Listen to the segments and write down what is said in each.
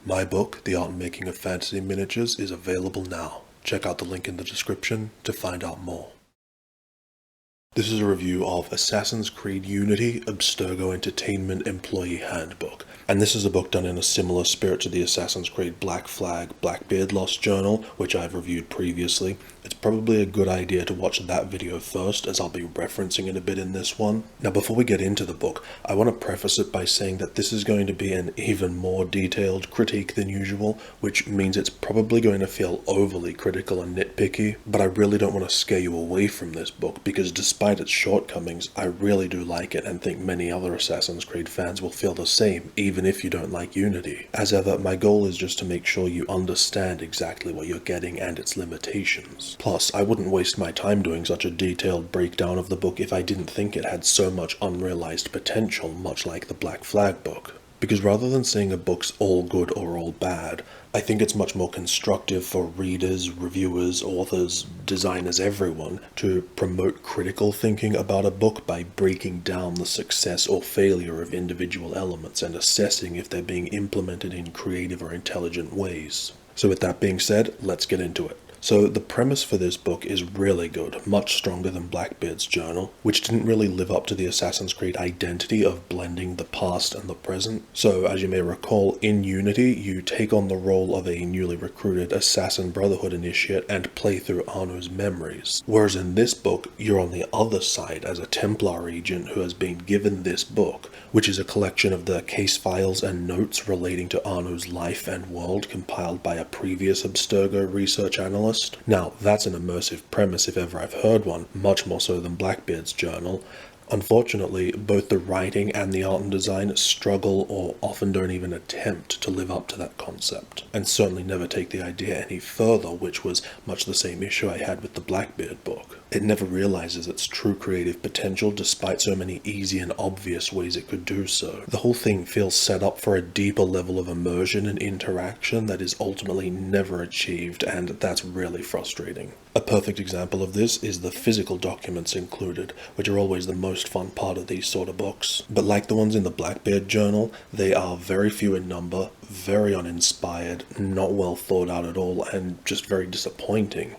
My book, The Art and Making of Fantasy Miniatures, is available now. Check out the link in the description to find out more. This is a review of Assassin's Creed Unity Abstergo Entertainment Employee Handbook, and this is a book done in a similar spirit to the Assassin's Creed Black Flag Blackbeard Lost Journal, which I've reviewed previously. It's probably a good idea to watch that video first, as I'll be referencing it a bit in this one. Now, before we get into the book, I want to preface it by saying that this is going to be an even more detailed critique than usual, which means it's probably going to feel overly critical and nitpicky, but I really don't want to scare you away from this book, because despite its shortcomings, I really do like it and think many other Assassin's Creed fans will feel the same, even if you don't like Unity. As ever, my goal is just to make sure you understand exactly what you're getting and its limitations. Plus, I wouldn't waste my time doing such a detailed breakdown of the book if I didn't think it had so much unrealized potential, much like the Black Flag book. Because rather than saying a book's all good or all bad, I think it's much more constructive for readers, reviewers, authors, designers, everyone to promote critical thinking about a book by breaking down the success or failure of individual elements and assessing if they're being implemented in creative or intelligent ways. So with that being said, let's get into it. So the premise for this book is really good, much stronger than Blackbeard's journal, which didn't really live up to the Assassin's Creed identity of blending the past and the present. So as you may recall, in Unity, you take on the role of a newly recruited Assassin Brotherhood initiate and play through Arno's memories. Whereas in this book, you're on the other side as a Templar agent who has been given this book, which is a collection of the case files and notes relating to Arno's life and world compiled by a previous Abstergo research analyst. Now, that's an immersive premise if ever I've heard one, much more so than Blackbeard's journal. Unfortunately, both the writing and the art and design struggle or often don't even attempt to live up to that concept, and certainly never take the idea any further, which was much the same issue I had with the Blackbeard book. It never realizes its true creative potential despite so many easy and obvious ways it could do so. The whole thing feels set up for a deeper level of immersion and interaction that is ultimately never achieved, and that's really frustrating. A perfect example of this is the physical documents included, which are always the most fun part of these sort of books. But like the ones in the Blackbeard journal, they are very few in number, very uninspired, not well thought out at all, and just very disappointing.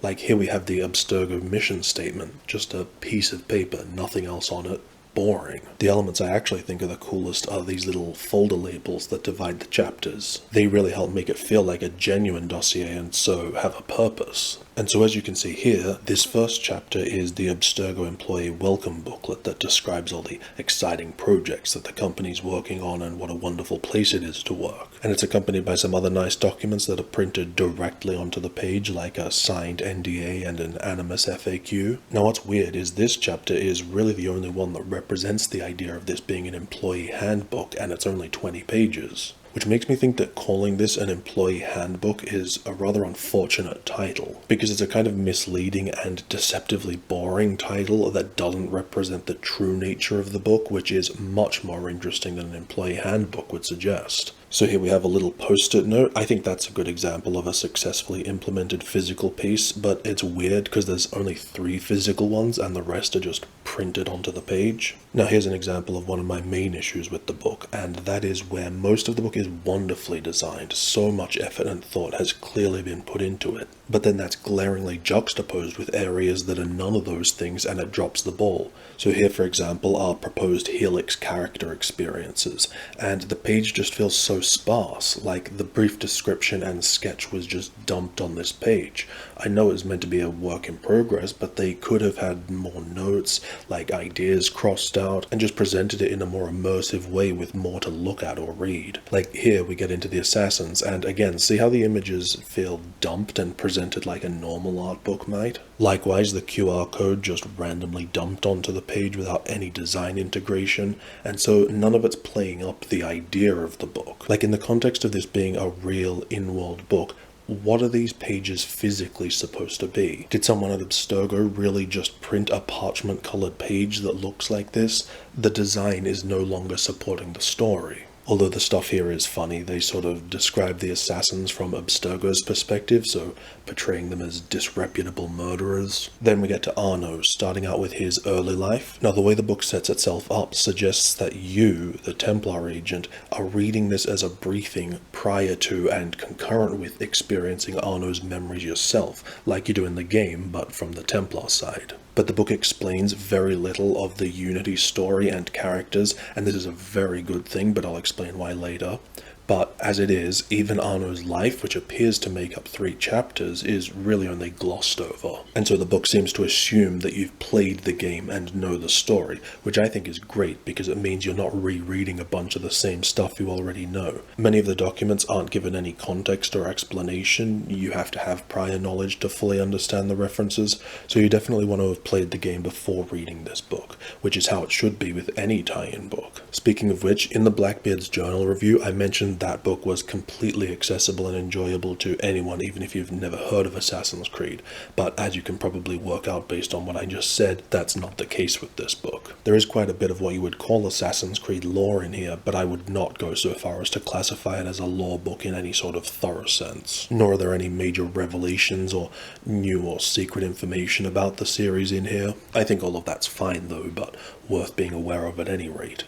Like here we have the Abstergo mission statement, just a piece of paper, nothing else on it. Boring. The elements I actually think are the coolest are these little folder labels that divide the chapters. They really help make it feel like a genuine dossier and so have a purpose. And so as you can see here, this first chapter is the Abstergo employee welcome booklet that describes all the exciting projects that the company's working on and what a wonderful place it is to work. And it's accompanied by some other nice documents that are printed directly onto the page, like a signed NDA and an Animus FAQ. Now what's weird is this chapter is really the only one that represents the idea of this being an employee handbook, and it's only 20 pages. Which makes me think that calling this an employee handbook is a rather unfortunate title, because it's a kind of misleading and deceptively boring title that doesn't represent the true nature of the book, which is much more interesting than an employee handbook would suggest. So here we have a little post-it note. I think that's a good example of a successfully implemented physical piece, but it's weird because there's only 3 physical ones and the rest are just printed onto the page. Now here's an example of one of my main issues with the book, and that is where most of the book is wonderfully designed. So much effort and thought has clearly been put into it, but then that's glaringly juxtaposed with areas that are none of those things, and it drops the ball. So here, for example, are proposed Helix character experiences, and the page just feels so sparse, like the brief description and sketch was just dumped on this page. I know it's meant to be a work in progress, but they could have had more notes, like ideas crossed out, and just presented it in a more immersive way with more to look at or read. Like here we get into the assassins, and again, see how the images feel dumped and presented like a normal art book might? Likewise, the QR code just randomly dumped onto the page without any design integration, and so none of it's playing up the idea of the book. Like in the context of this being a real in-world book, what are these pages physically supposed to be? Did someone at Abstergo really just print a parchment-colored page that looks like this? The design is no longer supporting the story. Although the stuff here is funny, they sort of describe the assassins from Abstergo's perspective, so portraying them as disreputable murderers. Then we get to Arno, starting out with his early life. Now, the way the book sets itself up suggests that you, the Templar agent, are reading this as a briefing prior to and concurrent with experiencing Arno's memories yourself, like you do in the game, but from the Templar side. But the book explains very little of the Unity story and characters, and this is a very good thing, but I'll explain why later. But as it is, even Arno's life, which appears to make up 3 chapters, is really only glossed over. And so the book seems to assume that you've played the game and know the story, which I think is great because it means you're not rereading a bunch of the same stuff you already know. Many of the documents aren't given any context or explanation. You have to have prior knowledge to fully understand the references, so you definitely want to have played the game before reading this book, which is how it should be with any tie-in book. Speaking of which, in the Blackbeard's journal review, I mentioned that book was completely accessible and enjoyable to anyone, even if you've never heard of Assassin's Creed. But as you can probably work out based on what I just said, that's not the case with this book. There is quite a bit of what you would call Assassin's Creed lore in here, but I would not go so far as to classify it as a lore book in any sort of thorough sense. Nor are there any major revelations or new or secret information about the series in here. I think all of that's fine though, but worth being aware of at any rate.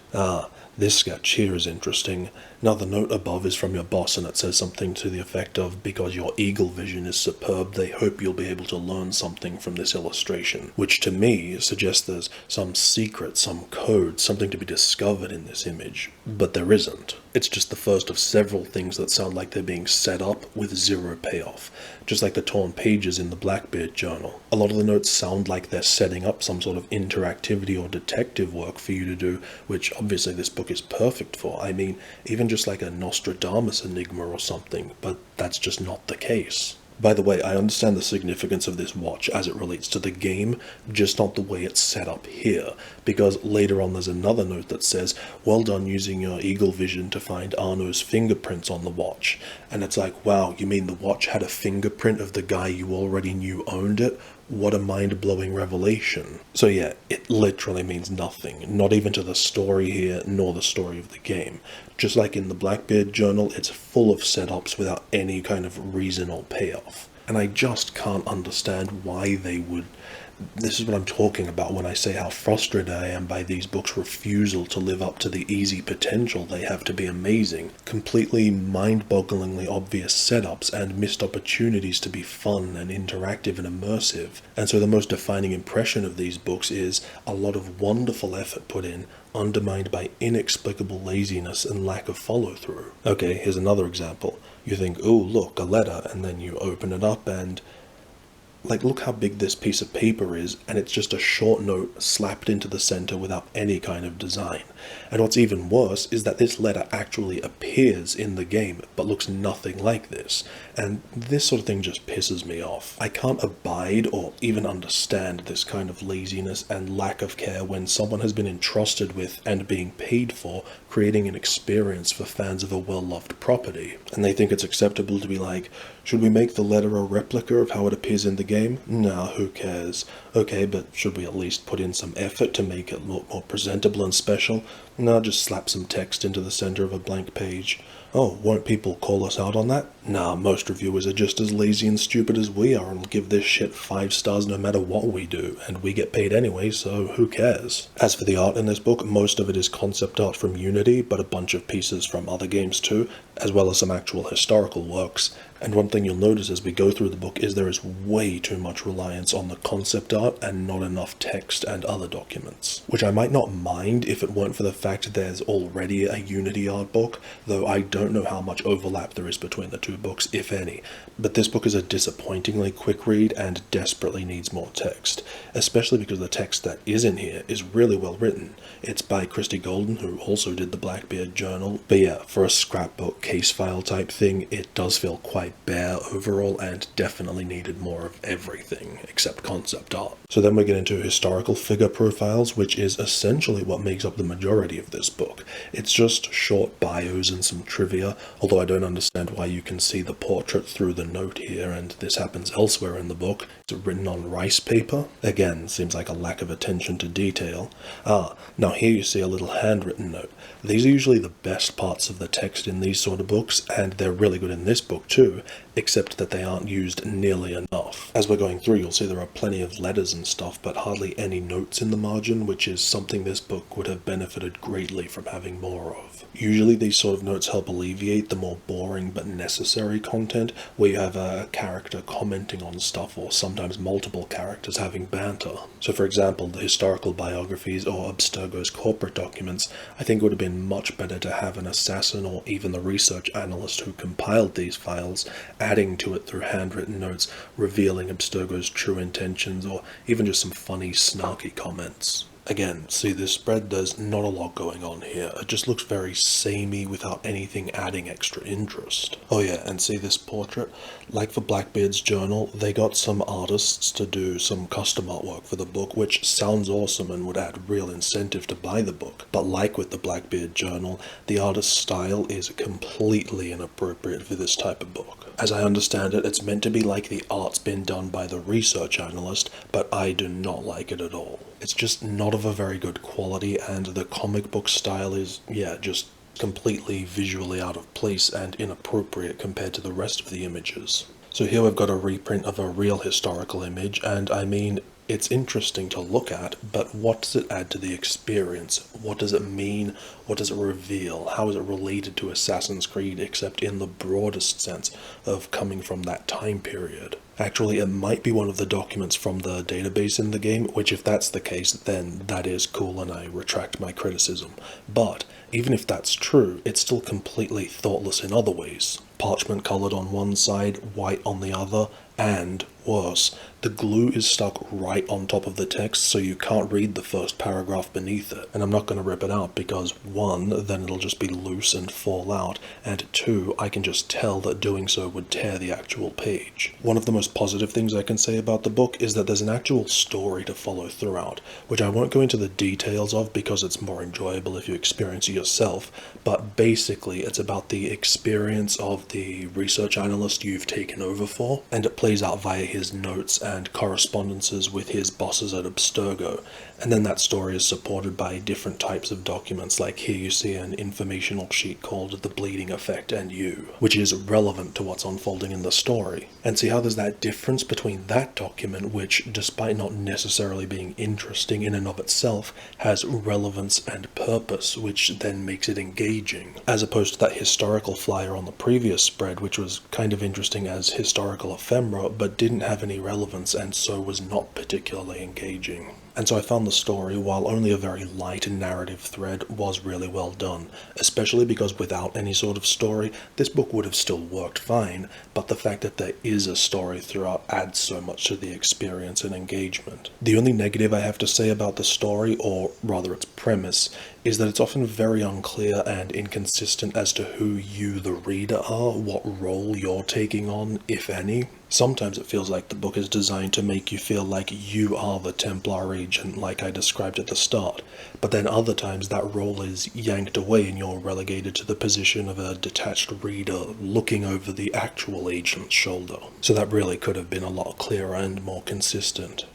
This sketch here is interesting. Now the note above is from your boss and it says something to the effect of, because your eagle vision is superb, they hope you'll be able to learn something from this illustration. Which to me suggests there's some secret, some code, something to be discovered in this image. But there isn't. It's just the first of several things that sound like they're being set up with zero payoff. Just like the torn pages in the Blackbeard journal. A lot of the notes sound like they're setting up some sort of interactivity or detective work for you to do, which obviously this book is perfect for. I mean, even just like a Nostradamus enigma or something, but that's just not the case. By the way, I understand the significance of this watch as it relates to the game, just not the way it's set up here, because later on there's another note that says, well done using your eagle vision to find Arno's fingerprints on the watch. And it's like, wow, you mean the watch had a fingerprint of the guy you already knew owned it? What a mind-blowing revelation. So yeah, it literally means nothing, not even to the story here, nor the story of the game. Just like in the Blackbeard journal, it's full of setups without any kind of reason or payoff. And I just can't understand why they would. This is what I'm talking about when I say how frustrated I am by these books' refusal to live up to the easy potential they have to be amazing. Completely mind-bogglingly obvious setups and missed opportunities to be fun and interactive and immersive. And so the most defining impression of these books is a lot of wonderful effort put in, undermined by inexplicable laziness and lack of follow-through. Okay, here's another example. You think, oh look, a letter, and then you open it up and like, look how big this piece of paper is, and it's just a short note slapped into the center without any kind of design. And what's even worse is that this letter actually appears in the game, but looks nothing like this. And this sort of thing just pisses me off. I can't abide or even understand this kind of laziness and lack of care when someone has been entrusted with and being paid for creating an experience for fans of a well-loved property. And they think it's acceptable to be like, should we make the letter a replica of how it appears in the game? Nah, who cares? Okay, but should we at least put in some effort to make it look more presentable and special? Nah, just slap some text into the center of a blank page. Oh, won't people call us out on that? Nah, most reviewers are just as lazy and stupid as we are and will give this shit 5 stars no matter what we do, and we get paid anyway, so who cares? As for the art in this book, most of it is concept art from Unity, but a bunch of pieces from other games too, as well as some actual historical works. And one thing you'll notice as we go through the book is there is way too much reliance on the concept art and not enough text and other documents. Which I might not mind if it weren't for the fact there's already a Unity art book, though I don't know how much overlap there is between the two books, if any. But this book is a disappointingly quick read and desperately needs more text, especially because the text that is in here is really well written. It's by Christy Golden, who also did the Blackbeard journal, but yeah, for a scrapbook case file type thing, it does feel quite bare overall and definitely needed more of everything except concept art. So then we get into historical figure profiles, which is essentially what makes up the majority of this book. It's just short bios and some trivia trivia, although I don't understand why you can see the portrait through the note here, and this happens elsewhere in the book. It's written on rice paper. Again, seems like a lack of attention to detail. Now here you see a little handwritten note. These are usually the best parts of the text in these sort of books, and they're really good in this book too, except that they aren't used nearly enough. As we're going through, you'll see there are plenty of letters and stuff, but hardly any notes in the margin, which is something this book would have benefited greatly from having more of. Usually these sort of notes help alleviate the more boring but necessary content, where you have a character commenting on stuff, or sometimes multiple characters having banter. So for example, the historical biographies or Abstergo's corporate documents, I think it would have been much better to have an assassin or even the research analyst who compiled these files adding to it through handwritten notes, revealing Abstergo's true intentions, or even just some funny, snarky comments. Again, see this spread, there's not a lot going on here. It just looks very samey without anything adding extra interest. Oh yeah, and see this portrait? Like for Blackbeard's journal, they got some artists to do some custom artwork for the book, which sounds awesome and would add real incentive to buy the book. But like with the Blackbeard journal, the artist's style is completely inappropriate for this type of book. As I understand it, it's meant to be like the art's been done by the research analyst, but I do not like it at all. It's just not of a very good quality, and the comic book style is, just completely visually out of place and inappropriate compared to the rest of the images. So here we've got a reprint of a real historical image, and I mean, it's interesting to look at, but what does it add to the experience? What does it mean? What does it reveal? How is it related to Assassin's Creed, except in the broadest sense of coming from that time period? Actually, it might be one of the documents from the database in the game, which if that's the case, then that is cool and I retract my criticism. But even if that's true, it's still completely thoughtless in other ways. Parchment colored on one side, white on the other, and worse, the glue is stuck right on top of the text, so you can't read the first paragraph beneath it. And I'm not going to rip it out because 1, then it'll just be loose and fall out, and 2, I can just tell that doing so would tear the actual page. One of the most positive things I can say about the book is that there's an actual story to follow throughout, which I won't go into the details of because it's more enjoyable if you experience it yourself, but basically it's about the experience of the research analyst you've taken over for, and it plays out via his notes and correspondences with his bosses at Abstergo, and then that story is supported by different types of documents, like here you see an informational sheet called The Bleeding Effect and You, which is relevant to what's unfolding in the story. And see how there's that difference between that document, which, despite not necessarily being interesting in and of itself, has relevance and purpose, which then makes it engaging, as opposed to that historical flyer on the previous spread, which was kind of interesting as historical ephemera, but didn't have any relevance and so was not particularly engaging. And so I found the story, while only a very light narrative thread, was really well done, especially because without any sort of story, this book would have still worked fine, but the fact that there is a story throughout adds so much to the experience and engagement. The only negative I have to say about the story, or rather its premise, is that it's often very unclear and inconsistent as to who you, the reader, are, what role you're taking on, if any. Sometimes it feels like the book is designed to make you feel like you are the Templar agent, like I described at the start, but then other times that role is yanked away and you're relegated to the position of a detached reader looking over the actual agent's shoulder. So that really could have been a lot clearer and more consistent.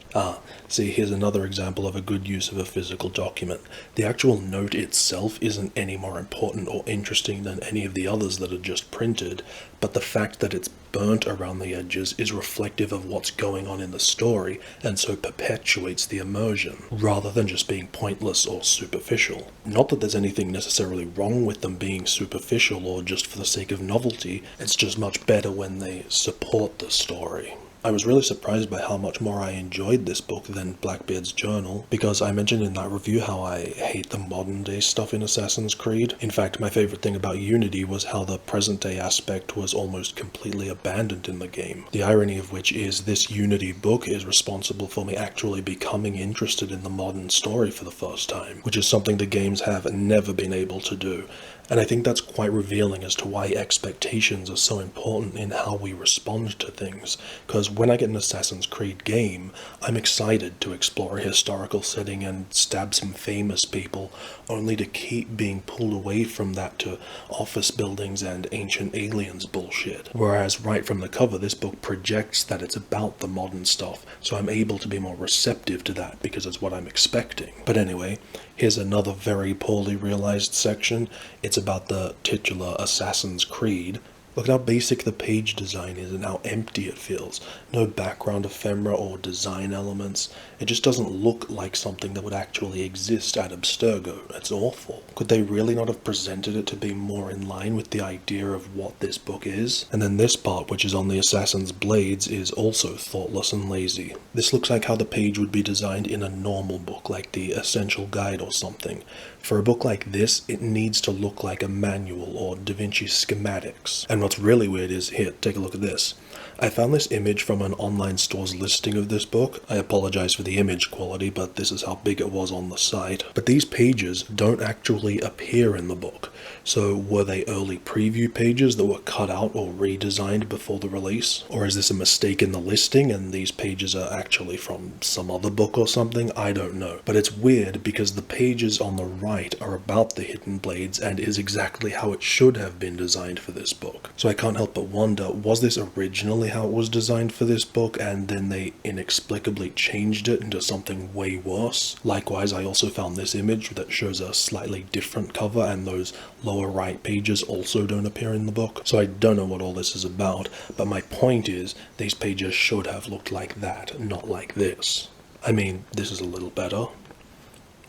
See, here's another example of a good use of a physical document. The actual note itself isn't any more important or interesting than any of the others that are just printed, but the fact that it's burnt around the edges is reflective of what's going on in the story, and so perpetuates the immersion, rather than just being pointless or superficial. Not that there's anything necessarily wrong with them being superficial or just for the sake of novelty, it's just much better when they support the story. I was really surprised by how much more I enjoyed this book than Blackbeard's journal, because I mentioned in that review how I hate the modern day stuff in Assassin's Creed. In fact, my favorite thing about Unity was how the present day aspect was almost completely abandoned in the game. The irony of which is this Unity book is responsible for me actually becoming interested in the modern story for the first time, which is something the games have never been able to do. And I think that's quite revealing as to why expectations are so important in how we respond to things, because when I get an Assassin's Creed game, I'm excited to explore a historical setting and stab some famous people, only to keep being pulled away from that to office buildings and ancient aliens bullshit. Whereas right from the cover, this book projects that it's about the modern stuff, so I'm able to be more receptive to that because it's what I'm expecting. But anyway, here's another very poorly realized section. It's about the titular Assassin's Creed. Look at how basic the page design is and how empty it feels. No background ephemera or design elements. It just doesn't look like something that would actually exist at Abstergo. It's awful. Could they really not have presented it to be more in line with the idea of what this book is? And then this part, which is on the assassin's blades, is also thoughtless and lazy. This looks like how the page would be designed in a normal book, like the Essential Guide or something. For a book like this, it needs to look like a manual or Da Vinci schematics. And what's really weird is, here, take a look at this. I found this image from an online store's listing of this book. I apologize for the image quality, but this is how big it was on the site. But these pages don't actually appear in the book. So were they early preview pages that were cut out or redesigned before the release? Or is this a mistake in the listing and these pages are actually from some other book or something? I don't know. But it's weird because the pages on the right are about the hidden blades and is exactly how it should have been designed for this book. So I can't help but wonder, was this originally how it was designed for this book and then they inexplicably changed it into something way worse? Likewise, I also found this image that shows a slightly different cover and those lower right pages also don't appear in the book. So I don't know what all this is about, but my point is these pages should have looked like that, not like this. I mean, this is a little better.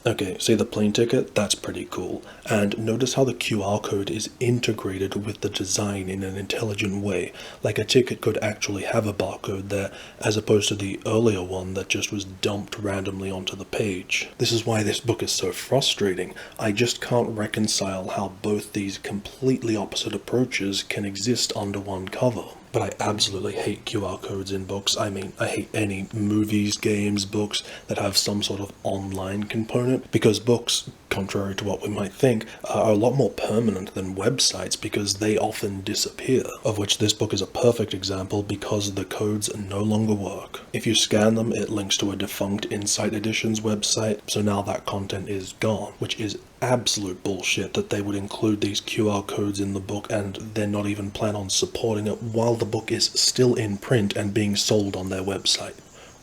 Okay, see the plane ticket? That's pretty cool. And notice how the QR code is integrated with the design in an intelligent way. Like a ticket could actually have a barcode there, as opposed to the earlier one that just was dumped randomly onto the page. This is why this book is so frustrating. I just can't reconcile how both these completely opposite approaches can exist under one cover. But I absolutely hate QR codes in books. I mean, I hate any movies, games, books that have some sort of online component, because books, contrary to what we might think, are a lot more permanent than websites because they often disappear, of which this book is a perfect example because the codes no longer work. If you scan them, it links to a defunct Insight Editions website, so now that content is gone, which is absolute bullshit that they would include these QR codes in the book and they're not even plan on supporting it while the book is still in print and being sold on their website.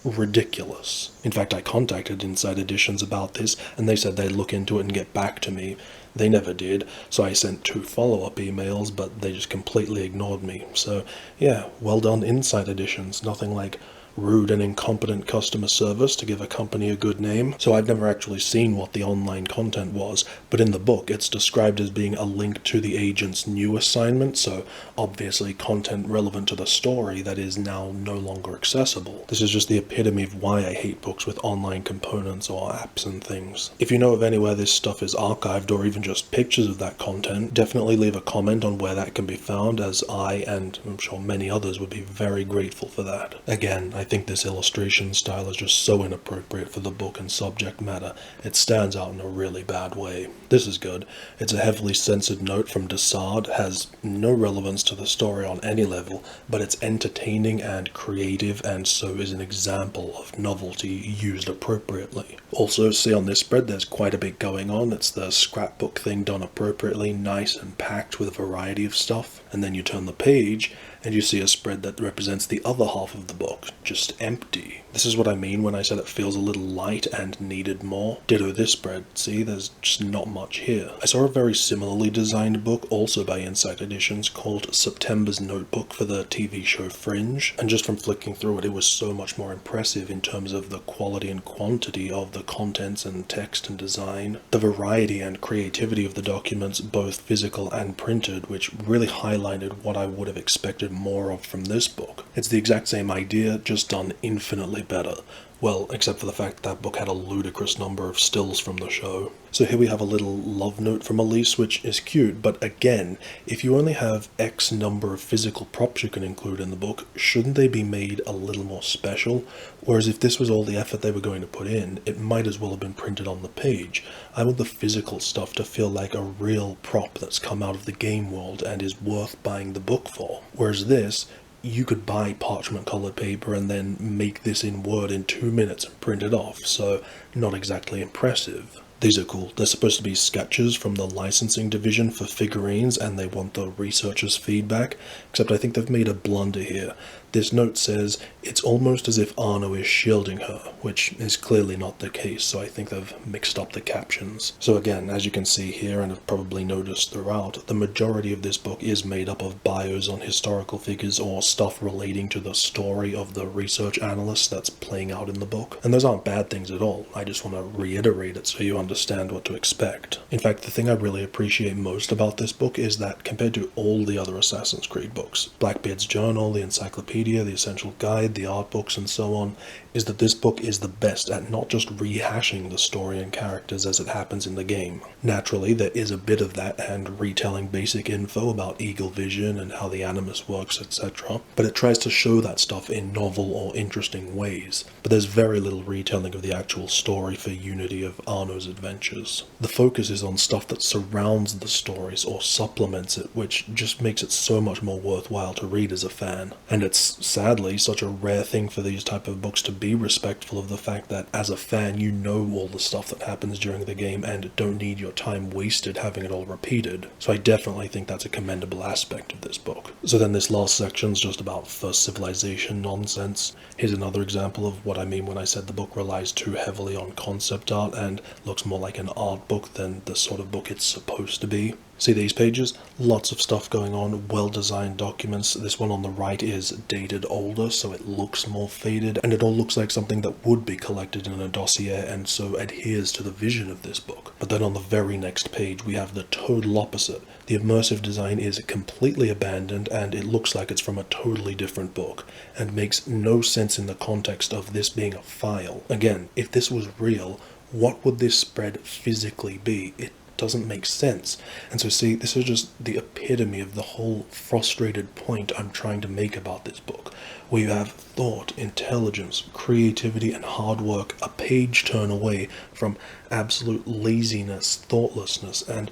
Ridiculous. In fact, I contacted Insight Editions about this and they said they'd look into it and get back to me. They never did, so I sent 2 follow-up emails, but they just completely ignored me. So yeah, well done Insight Editions. Nothing like rude and incompetent customer service to give a company a good name. So I've never actually seen what the online content was, but in the book it's described as being a link to the agent's new assignment, so obviously content relevant to the story that is now no longer accessible. This is just the epitome of why I hate books with online components or apps and things. If you know of anywhere this stuff is archived or even just pictures of that content, definitely leave a comment on where that can be found, as I, and I'm sure many others, would be very grateful for that. Again, I think this illustration style is just so inappropriate for the book and subject matter. It stands out in a really bad way. This is good. It's a heavily censored note from Desard, has no relevance to the story on any level, but it's entertaining and creative, and so is an example of novelty used appropriately. Also, see on this spread there's quite a bit going on. It's the scrapbook thing done appropriately, nice and packed with a variety of stuff. And then you turn the page and you see a spread that represents the other half of the book, just empty. This is what I mean when I said it feels a little light and needed more. Ditto this spread, see, there's just not much here. I saw a very similarly designed book, also by Insight Editions, called September's Notebook for the TV show Fringe, and just from flicking through it, it was so much more impressive in terms of the quality and quantity of the contents and text and design, the variety and creativity of the documents, both physical and printed, which really highlighted what I would have expected more of from this book. It's the exact same idea, just just done infinitely better. Well, except for the fact that book had a ludicrous number of stills from the show. So here we have a little love note from Elise, which is cute, but again, if you only have X number of physical props you can include in the book, shouldn't they be made a little more special? Whereas if this was all the effort they were going to put in, it might as well have been printed on the page. I want the physical stuff to feel like a real prop that's come out of the game world and is worth buying the book for. Whereas this, you could buy parchment colored paper and then make this in Word in 2 minutes and print it off, so not exactly impressive. These are cool. They're supposed to be sketches from the licensing division for figurines, and they want the researchers' feedback, except I think they've made a blunder here. This note says, it's almost as if Arno is shielding her, which is clearly not the case, so I think they've mixed up the captions. So again, as you can see here, and have probably noticed throughout, the majority of this book is made up of bios on historical figures or stuff relating to the story of the research analyst that's playing out in the book. And those aren't bad things at all, I just want to reiterate it so you understand what to expect. In fact, the thing I really appreciate most about this book is that compared to all the other Assassin's Creed books, Blackbeard's Journal, the Encyclopedia, the Essential Guide, the art books, and so on, is that this book is the best at not just rehashing the story and characters as it happens in the game. Naturally, there is a bit of that and retelling basic info about Eagle Vision and how the Animus works, etc., but it tries to show that stuff in novel or interesting ways. But there's very little retelling of the actual story for Unity of Arno's adventures. The focus is on stuff that surrounds the stories or supplements it, which just makes it so much more worthwhile to read as a fan. And it's sadly such a rare thing for these type of books to be respectful of the fact that as a fan you know all the stuff that happens during the game and don't need your time wasted having it all repeated. So I definitely think that's a commendable aspect of this book. So then this last section's just about First Civilization nonsense. Here's another example of what I mean when I said the book relies too heavily on concept art and looks more like an art book than the sort of book it's supposed to be. See these pages? Lots of stuff going on, well-designed documents. This one on the right is dated older, so it looks more faded, and it all looks like something that would be collected in a dossier and so adheres to the vision of this book. But then on the very next page, we have the total opposite. The immersive design is completely abandoned, and it looks like it's from a totally different book, and makes no sense in the context of this being a file. Again, if this was real, what would this spread physically be? It doesn't make sense. And so see, this is just the epitome of the whole frustrated point I'm trying to make about this book, where you have thought, intelligence, creativity, and hard work a page turn away from absolute laziness, thoughtlessness, and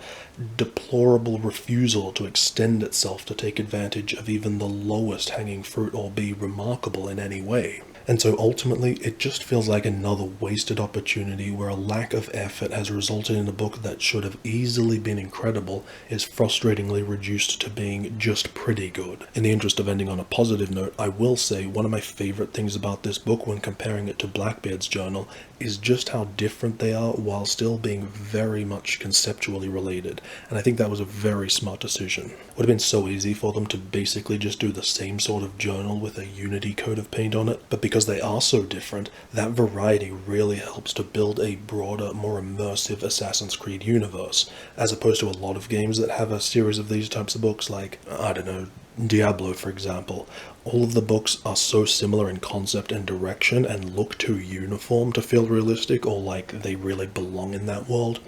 deplorable refusal to extend itself to take advantage of even the lowest hanging fruit or be remarkable in any way. And so ultimately, it just feels like another wasted opportunity where a lack of effort has resulted in a book that should have easily been incredible is frustratingly reduced to being just pretty good. In the interest of ending on a positive note, I will say one of my favorite things about this book when comparing it to Blackbeard's Journal is just how different they are while still being very much conceptually related. And I think that was a very smart decision. It would have been so easy for them to basically just do the same sort of journal with a Unity coat of paint on it, but because they are so different, that variety really helps to build a broader, more immersive Assassin's Creed universe, as opposed to a lot of games that have a series of these types of books like, I don't know, Diablo, for example. All of the books are so similar in concept and direction and look too uniform to feel realistic or like they really belong in that world.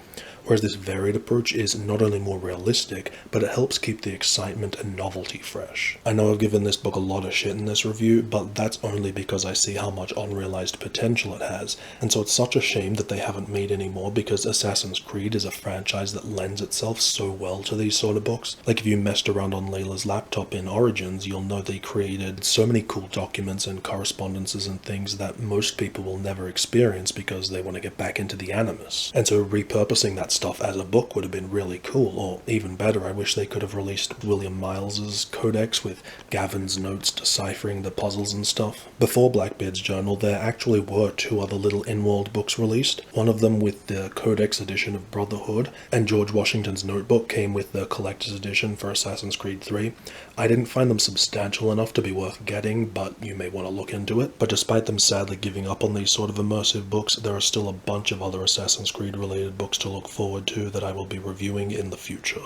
Whereas this varied approach is not only more realistic, but it helps keep the excitement and novelty fresh. I know I've given this book a lot of shit in this review, but that's only because I see how much unrealized potential it has, and so it's such a shame that they haven't made any more because Assassin's Creed is a franchise that lends itself so well to these sort of books. Like if you messed around on Layla's laptop in Origins, you'll know they created so many cool documents and correspondences and things that most people will never experience because they want to get back into the Animus. And so repurposing that stuff as a book would have been really cool, or even better, I wish they could have released William Miles's codex with Gavin's notes deciphering the puzzles and stuff. Before Blackbeard's Journal, there actually were 2 other little in-world books released, one of them with the codex edition of Brotherhood, and George Washington's notebook came with the collector's edition for Assassin's Creed 3. I didn't find them substantial enough to be worth getting, but you may want to look into it. But despite them sadly giving up on these sort of immersive books, there are still a bunch of other Assassin's Creed related books to look forward to that I will be reviewing in the future.